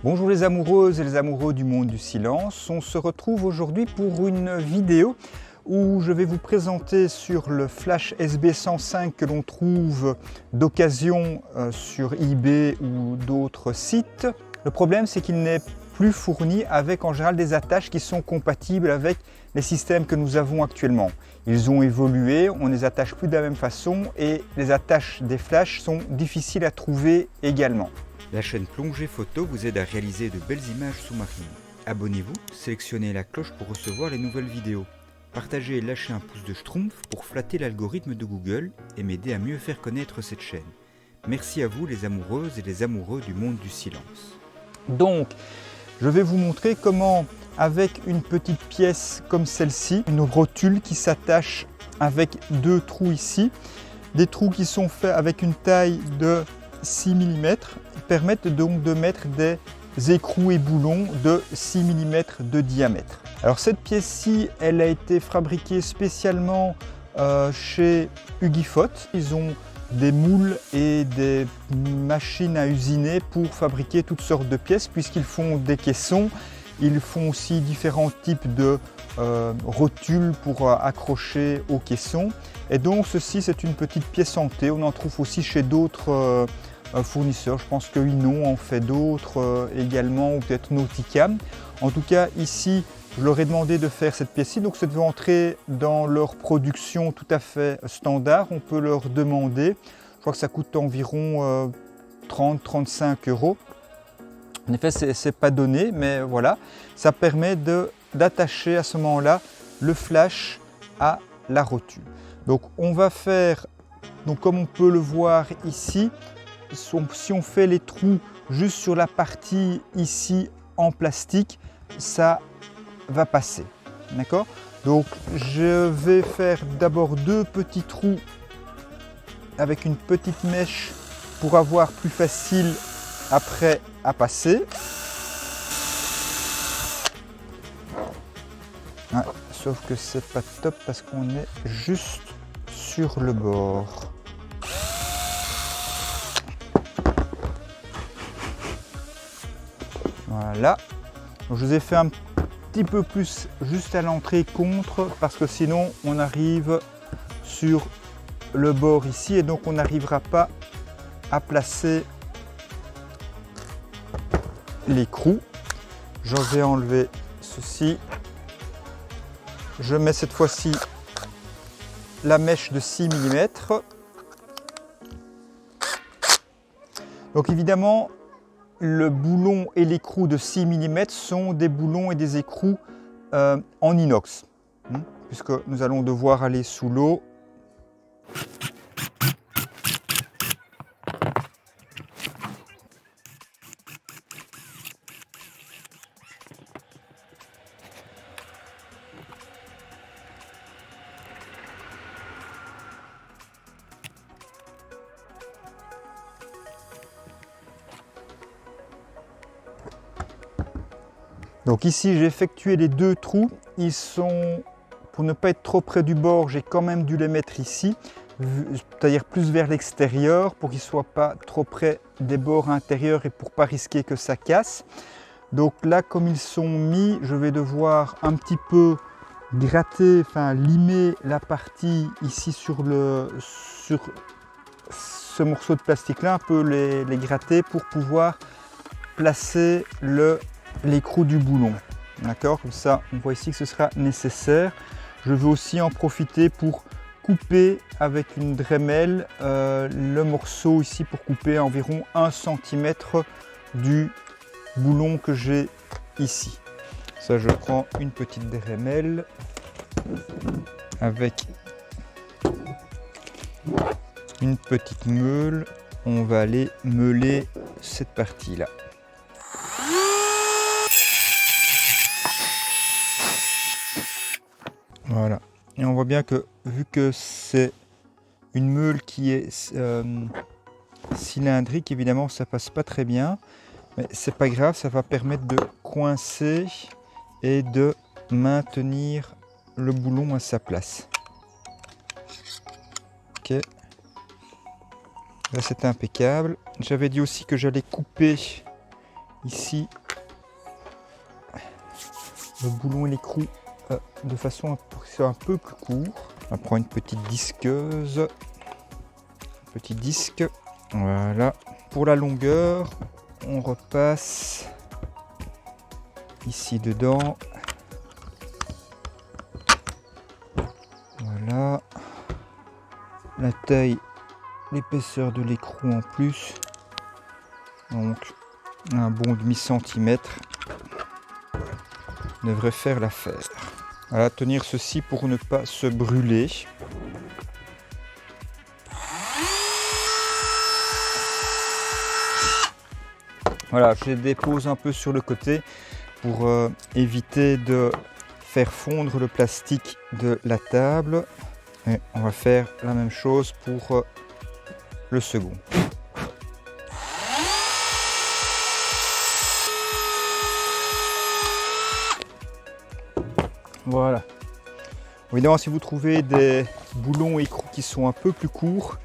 Bonjour les amoureuses et les amoureux du monde du silence. On se retrouve aujourd'hui pour une vidéo où je vais vous présenter sur le Flash SB105 que l'on trouve d'occasion sur eBay ou d'autres sites. Le problème, c'est qu'il n'est plus fourni avec en général des attaches qui sont compatibles avec les systèmes que nous avons actuellement. Ils ont évolué, on ne les attache plus de la même façon et les attaches des flashs sont difficiles à trouver également. La chaîne Plongée Photo vous aide à réaliser de belles images sous-marines. Abonnez-vous, sélectionnez la cloche pour recevoir les nouvelles vidéos. Partagez et lâchez un pouce de schtroumpf pour flatter l'algorithme de Google et m'aider à mieux faire connaître cette chaîne. Merci à vous les amoureuses et les amoureux du monde du silence. Donc, je vais vous montrer comment, avec une petite pièce comme celle-ci, une rotule qui s'attache avec deux trous ici, des trous qui sont faits avec une taille de 6 mm, permettent donc de mettre des écrous et boulons de 6 mm de diamètre. Alors cette pièce-ci, elle a été fabriquée spécialement chez Hugifot. Ils ont des moules et des machines à usiner pour fabriquer toutes sortes de pièces puisqu'ils font des caissons. Ils font aussi différents types de rotules pour accrocher aux caissons. Et donc ceci, c'est une petite pièce en T. On en trouve aussi chez d'autres fournisseurs. Je pense que Inon en fait d'autres également, ou peut-être Nautica. En tout cas, ici, je leur ai demandé de faire cette pièce-ci. Donc ça devait entrer dans leur production tout à fait standard. On peut leur demander. Je crois que ça coûte environ 30-35 €. En effet, ce n'est pas donné, mais voilà. Ça permet d'attacher à ce moment-là le flash à la rotule. Donc on va faire, donc comme on peut le voir ici, si on fait les trous juste sur la partie ici en plastique, ça va passer. D'accord? Donc je vais faire d'abord deux petits trous avec une petite mèche pour avoir plus facile après à passer. Ouais, sauf que c'est pas top parce qu'on est juste sur le bord. Voilà. Donc, je vous ai fait un petit peu plus juste à l'entrée contre parce que sinon on arrive sur le bord ici et donc on n'arrivera pas à placer l'écrou. Je vais enlever ceci. Je mets cette fois-ci la mèche de 6 mm. Donc évidemment, le boulon et l'écrou de 6 mm sont des boulons et des écrous en inox, puisque nous allons devoir aller sous l'eau. Donc ici j'ai effectué les deux trous, ils sont, pour ne pas être trop près du bord, j'ai quand même dû les mettre ici, c'est-à-dire plus vers l'extérieur pour qu'ils ne soient pas trop près des bords intérieurs et pour ne pas risquer que ça casse. Donc là comme ils sont mis, je vais devoir un petit peu gratter, enfin limer la partie ici sur ce morceau de plastique là, un peu les gratter pour pouvoir placer l'écrou du boulon. D'accord, comme ça on voit ici que ce sera nécessaire. Je veux aussi en profiter pour couper avec une Dremel le morceau ici pour couper environ 1 cm du boulon que j'ai ici. Ça, je prends une petite Dremel avec une petite meule. On va aller meuler cette partie là. Voilà, et on voit bien que vu que c'est une meule qui est cylindrique, évidemment ça passe pas très bien, mais c'est pas grave, ça va permettre de coincer et de maintenir le boulon à sa place. Ok, là c'est impeccable. J'avais dit aussi que j'allais couper ici le boulon et l'écrou de façon pour que ce soit un peu plus court. On va prendre une petite disqueuse, petit disque, voilà. Pour la longueur, on repasse ici dedans, voilà. La taille, l'épaisseur de l'écrou en plus, donc un bon demi-centimètre devrait faire l'affaire. Voilà, tenir ceci pour ne pas se brûler. Voilà, je les dépose un peu sur le côté pour éviter de faire fondre le plastique de la table. Et on va faire la même chose pour le second. Voilà. Évidemment, si vous trouvez des boulons et écrous qui sont un peu plus courts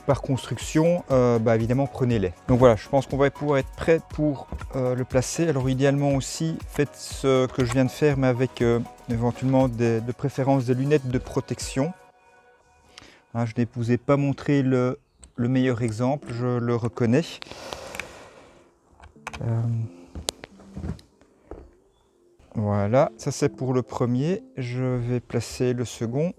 par construction, évidemment prenez-les. Donc voilà, je pense qu'on va pouvoir être prêt pour le placer. Alors idéalement aussi, faites ce que je viens de faire, mais avec éventuellement de préférence des lunettes de protection. Hein, je ne vous ai pas montré le meilleur exemple, je le reconnais. Voilà, ça c'est pour le premier. Je vais placer le second.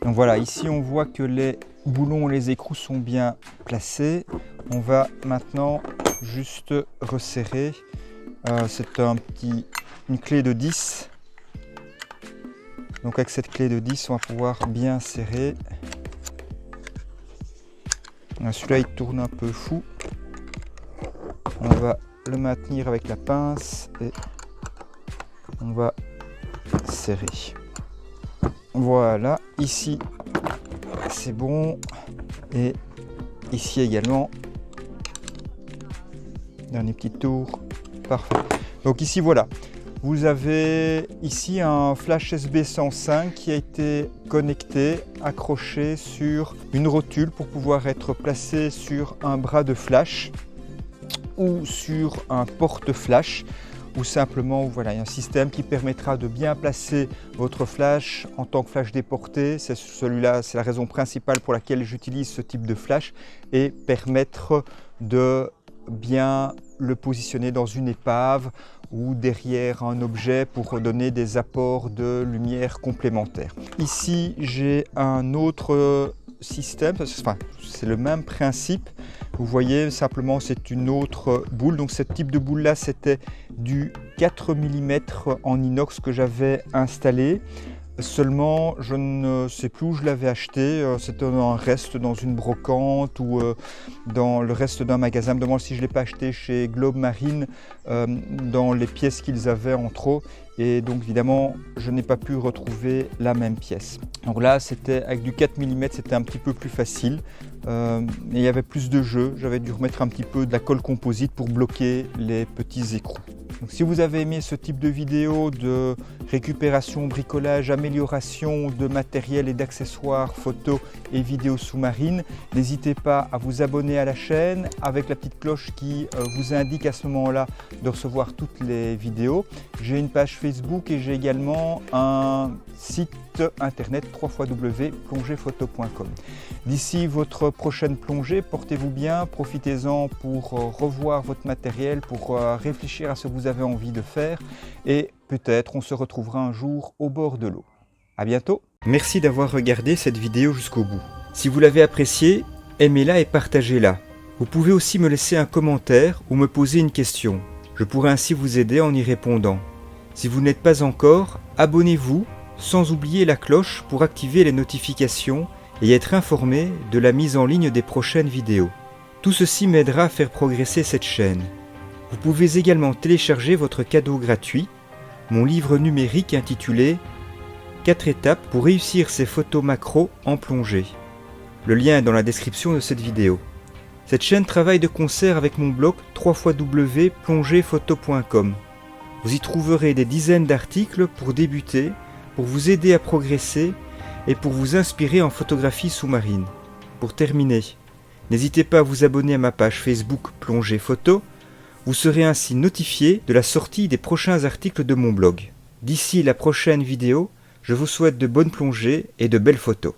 Donc voilà, ici on voit que les boulons et les écrous sont bien placés. On va maintenant juste resserrer. C'est une clé de 10. Donc avec cette clé de 10, on va pouvoir bien serrer. Celui-là il tourne un peu fou. On va le maintenir avec la pince et on va serrer. Voilà, ici c'est bon et ici également. Dernier petit tour, parfait. Donc ici voilà, vous avez ici un flash USB 105 qui a été connecté, accroché sur une rotule pour pouvoir être placé sur un bras de flash ou sur un porte-flash, ou simplement voilà, il y a un système qui permettra de bien placer votre flash en tant que flash déporté. C'est celui-là, c'est la raison principale pour laquelle j'utilise ce type de flash, et permettre de bien le positionner dans une épave ou derrière un objet pour donner des apports de lumière complémentaires. Ici j'ai un autre système, enfin, c'est le même principe. Vous voyez, simplement c'est une autre boule. Donc ce type de boule là, c'était du 4 mm en inox que j'avais installé. Seulement, je ne sais plus où je l'avais acheté. C'était un reste dans une brocante ou dans le reste d'un magasin. Je me demande si je ne l'ai pas acheté chez Globe Marine dans les pièces qu'ils avaient en trop. Et donc évidemment, je n'ai pas pu retrouver la même pièce. Donc là, c'était avec du 4 mm, c'était un petit peu plus facile. Et il y avait plus de jeu. J'avais dû remettre un petit peu de la colle composite pour bloquer les petits écrous. Donc, si vous avez aimé ce type de vidéo de récupération, bricolage, amélioration de matériel et d'accessoires photos et vidéos sous-marines, n'hésitez pas à vous abonner à la chaîne avec la petite cloche qui vous indique à ce moment-là de recevoir toutes les vidéos. J'ai une page Facebook et j'ai également un site internet www.plongephoto.com. D'ici votre prochaine plongée, portez-vous bien, profitez-en pour revoir votre matériel, pour réfléchir à ce que vous avez envie de faire, et peut-être on se retrouvera un jour au bord de l'eau. À bientôt. Merci d'avoir regardé cette vidéo jusqu'au bout. Si vous l'avez appréciée, aimez-la et partagez-la. Vous pouvez aussi me laisser un commentaire ou me poser une question. Je pourrai ainsi vous aider en y répondant. Si vous n'êtes pas encore, abonnez-vous, sans oublier la cloche pour activer les notifications et être informé de la mise en ligne des prochaines vidéos. Tout ceci m'aidera à faire progresser cette chaîne. Vous pouvez également télécharger votre cadeau gratuit, mon livre numérique intitulé 4 étapes pour réussir ses photos macro en plongée. Le lien est dans la description de cette vidéo. Cette chaîne travaille de concert avec mon blog www.plongephoto.com. Vous y trouverez des dizaines d'articles pour débuter, pour vous aider à progresser et pour vous inspirer en photographie sous-marine. Pour terminer, N'hésitez pas à vous abonner à ma page Facebook Plongée Photo. Vous serez ainsi notifié de la sortie des prochains articles de mon blog. D'ici la prochaine vidéo, je vous souhaite de bonnes plongées et de belles photos.